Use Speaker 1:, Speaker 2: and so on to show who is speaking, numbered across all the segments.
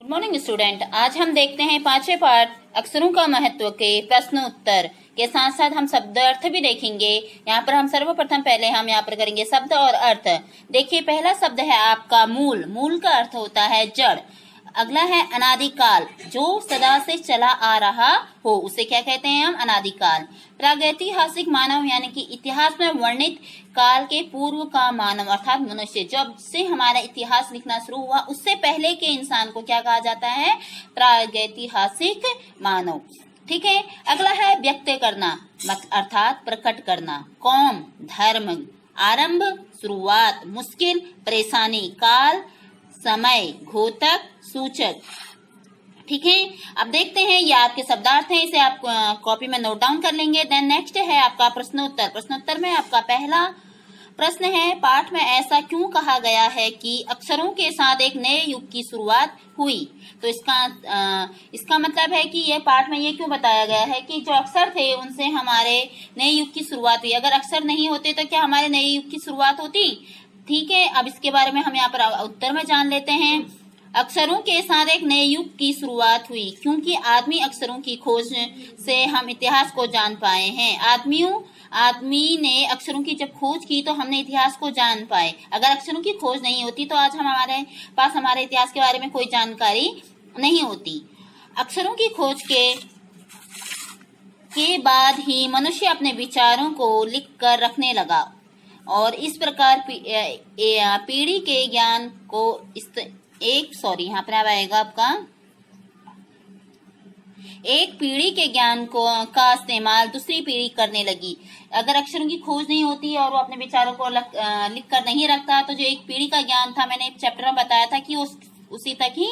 Speaker 1: Good morning student. आज हम देखते हैं पांचवें पाठ अक्षरों का महत्व के प्रश्न उत्तर के साथ साथ हम शब्द अर्थ भी देखेंगे। यहाँ पर हम सर्वप्रथम पहले हम यहाँ पर करेंगे शब्द और अर्थ। देखिए, पहला शब्द है आपका मूल। मूल का अर्थ होता है जड़। अगला है अनादिकाल, जो सदा से चला आ रहा हो उसे क्या कहते हैं हम? अनादिकाल। प्रागैतिहासिक मानव यानी कि इतिहास में वर्णित काल के पूर्व का मानव अर्थात मनुष्य। जब से हमारा इतिहास लिखना शुरू हुआ उससे पहले के इंसान को क्या कहा जाता है? प्रागैतिहासिक मानव। ठीक है। अगला है व्यक्त करना अर्थात प्रकट करना। कौम, धर्म, आरंभ, शुरुआत, मुश्किल, परेशानी, काल, समय, घोतक, सूचक। ठीक है। अब देखते हैं, ये आपके शब्दार्थ हैं, इसे आप कॉपी में नोट डाउन कर लेंगे। देन नेक्स्ट है आपका प्रश्नोत्तर। प्रश्नोत्तर में आपका पहला प्रश्न है, पाठ में ऐसा क्यों कहा गया है कि अक्षरों के साथ एक नए युग की शुरुआत हुई? तो इसका मतलब है कि ये पाठ में ये क्यों बताया गया है कि जो अक्षर थे उनसे हमारे नए युग की शुरुआत हुई। अगर अक्षर नहीं होते तो क्या हमारे नए युग की शुरुआत होती? ठीक है। अब इसके बारे में हम यहाँ पर उत्तर में जान लेते हैं। अक्षरों के साथ एक नए युग की शुरुआत हुई क्योंकि आदमी अक्षरों की खोज से हम इतिहास को जान पाए हैं। आदमी ने अक्षरों की जब खोज की तो हमने इतिहास को जान पाए। अगर अक्षरों की खोज नहीं होती तो आज हमारे पास हमारे इतिहास के बारे में कोई जानकारी नहीं होती। अक्षरों की खोज के बाद ही मनुष्य अपने विचारों को लिख कर रखने लगा और इस प्रकार पीढ़ी के ज्ञान को यहाँ पर आएगा आपका एक पीढ़ी के ज्ञान का इस्तेमाल दूसरी पीढ़ी करने लगी। अगर अक्षरों की खोज नहीं होती और वो अपने विचारों को लिख कर नहीं रखता तो जो एक पीढ़ी का ज्ञान था, मैंने एक चैप्टर में बताया था कि उसी तक ही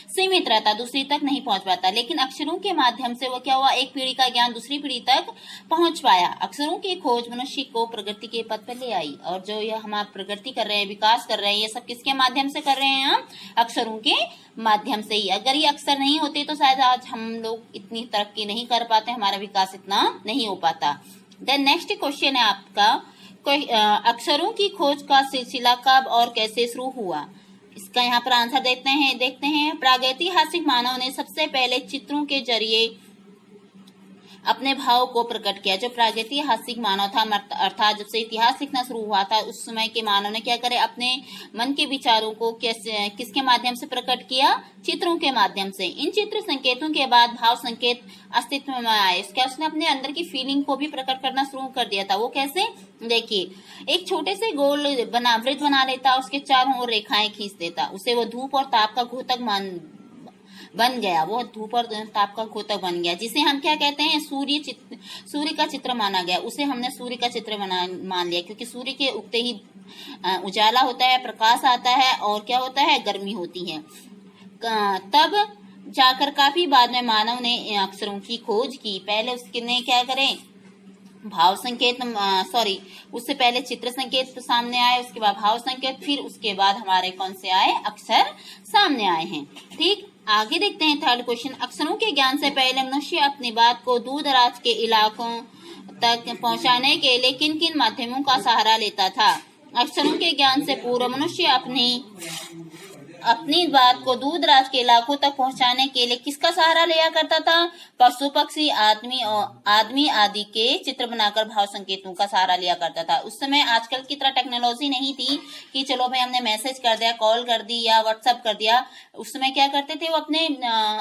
Speaker 1: सीमित रहता, दूसरी तक नहीं पहुंच पाता। लेकिन अक्षरों के माध्यम से वो क्या हुआ, एक पीढ़ी का ज्ञान दूसरी पीढ़ी तक पहुंच पाया। अक्षरों की खोज मनुष्य को प्रगति के पथ पर ले आई और जो ये हम प्रगति कर रहे हैं, विकास कर रहे हैं, ये सब किसके माध्यम से कर रहे हैं? हम अक्षरों के माध्यम से ही। अगर ये अक्षर नहीं होते तो शायद आज हम लोग इतनी तरक्की नहीं कर पाते, हमारा विकास इतना नहीं हो पाता। देन नेक्स्ट क्वेश्चन है आपका, अक्षरों की खोज का सिलसिला कब और कैसे शुरू हुआ? इसका यहाँ पर आंसर देखते हैं। प्रागैतिहासिक मानव ने सबसे पहले चित्रों के जरिए अपने भाव को प्रकट किया। जो प्रागैतिहासिक मानव था अर्थात जब से इतिहास लिखना शुरू हुआ था उस समय के मानव ने क्या करे, अपने मन के विचारों को किसके माध्यम से प्रकट किया? चित्रों के माध्यम से। इन चित्र संकेतों के बाद भाव संकेत अस्तित्व में आए। उसने अपने अंदर की फीलिंग को भी प्रकट करना शुरू कर दिया था। वो कैसे? देखिए, एक छोटे से गोल वृत्त बना लेता, उसके चारों ओर रेखाएं खींच देता, उसे वो धूप और ताप का घोतक बन गया। वो धूप और ताप का घोतक बन गया, जिसे हम क्या कहते हैं? सूर्य का चित्र माना गया। उसे हमने सूर्य का चित्र मान लिया क्योंकि सूर्य के उगते ही उजाला होता है, प्रकाश आता है और क्या होता है? गर्मी होती है। तब जाकर काफी बाद में मानव ने अक्षरों की खोज की। पहले उसने क्या करें? भाव संकेत उससे पहले चित्र संकेत सामने आए, उसके बाद भाव संकेत, फिर उसके बाद हमारे कौन से आए? अक्षर सामने आए हैं। ठीक, आगे देखते हैं थर्ड क्वेश्चन। अक्षरों के ज्ञान से पहले मनुष्य अपनी बात को दूर दराज के इलाकों तक पहुंचाने के लिए किन किन माध्यमों का सहारा लेता था? अक्षरों के ज्ञान से पूर्व मनुष्य अपनी बात को दूर दराज के इलाकों तक पहुंचाने के लिए किसका सहारा लिया करता था? पशु पक्षी, आदमी आदि के चित्र बनाकर भाव संकेतों का सहारा लिया करता था। उस समय आजकल की तरह टेक्नोलॉजी नहीं थी कि चलो भाई हमने मैसेज कर दिया, कॉल कर दी या व्हाट्सएप कर दिया। उस समय क्या करते थे? वो अपने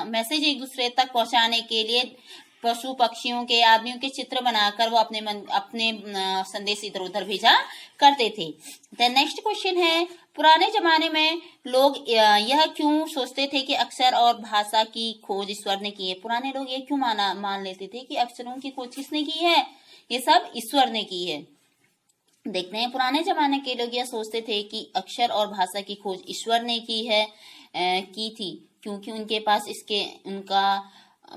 Speaker 1: मैसेज एक दूसरे तक पहुंचाने के लिए पशु पक्षियों के, आदमियों के चित्र बनाकर वो अपने संदेश इधर उधर भेजा करते थे। द नेक्स्ट क्वेश्चन है, पुराने जमाने में लोग यह क्यों सोचते थे कि अक्षर और भाषा की खोज ईश्वर ने की है? पुराने लोग ये क्यों मान लेते थे कि अक्षरों की खोज किसने की है? ये सब ईश्वर ने की है। देखते हैं, पुराने जमाने के लोग यह सोचते थे कि अक्षर और भाषा की खोज ईश्वर ने की थी क्योंकि उनके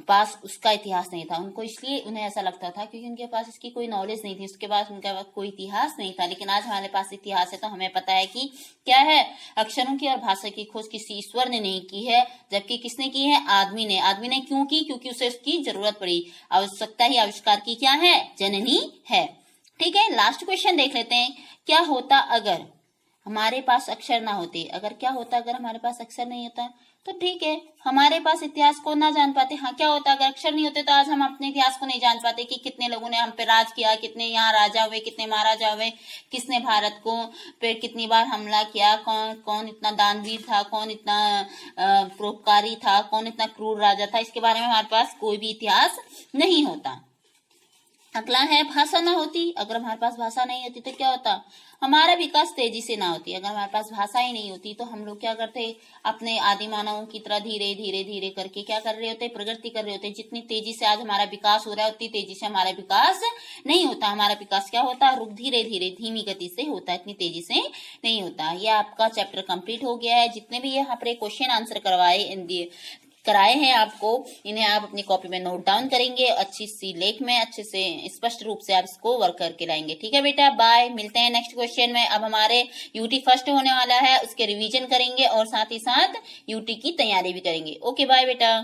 Speaker 1: पास उसका इतिहास नहीं था। उनको इसलिए उन्हें ऐसा लगता था क्योंकि उनके पास इसकी कोई नॉलेज नहीं थी, उसके पास उनका कोई इतिहास नहीं था। लेकिन आज हमारे पास इतिहास है तो हमें पता है कि क्या है, अक्षरों की और भाषा की खोज किसी ईश्वर ने नहीं की है, जबकि किसने की है? आदमी ने। आदमी ने क्यों की? क्योंकि उसे उसकी जरूरत पड़ी। आवश्यकता ही आविष्कार की क्या है? जननी है। ठीक है, लास्ट क्वेश्चन देख लेते हैं। क्या होता अगर हमारे पास अक्षर ना होते? अगर क्या होता अगर हमारे पास अक्षर नहीं होता? तो ठीक है, हमारे पास इतिहास को ना जान पाते, हाँ क्या होता अगर अक्षर नहीं होते तो आज हम अपने इतिहास को नहीं जान पाते कि कितने लोगों ने हम पे राज किया, कितने यहाँ राजा हुए, कितने महाराजा हुए, किसने भारत को पे कितनी बार हमला किया, कौन कौन इतना दानवीर था, कौन इतना परोपकारी था, कौन इतना क्रूर राजा था, इसके बारे में हमारे पास कोई भी इतिहास नहीं होता। अगला है भाषा ना होती, अगर हमारे पास भाषा नहीं होती तो क्या होता, हमारा विकास तेजी से ना होती। अगर हमारे पास भाषा ही नहीं होती तो हम लोग क्या करते, अपने आदि मानवों की तरह धीरे धीरे धीरे करके क्या कर रहे होते, प्रगति कर रहे होते। जितनी तेजी से आज हमारा विकास हो रहा है उतनी तेजी से हमारा विकास नहीं होता। हमारा विकास क्या होता है, रुक धीरे धीरे धीमी गति से होता है, इतनी तेजी से नहीं होता। यह आपका चैप्टर कंप्लीट हो गया है। जितने भी यहाँ पर क्वेश्चन आंसर कराए हैं आपको, इन्हें आप अपनी कॉपी में नोट डाउन करेंगे, अच्छी सी लेख में अच्छे से स्पष्ट रूप से आप इसको वर्क करके लाएंगे। ठीक है बेटा, बाय, मिलते हैं नेक्स्ट क्वेश्चन में। अब हमारे यूटी फर्स्ट होने वाला है, उसके रिवीजन करेंगे और साथ ही साथ यूटी की तैयारी भी करेंगे। ओके बाय बेटा।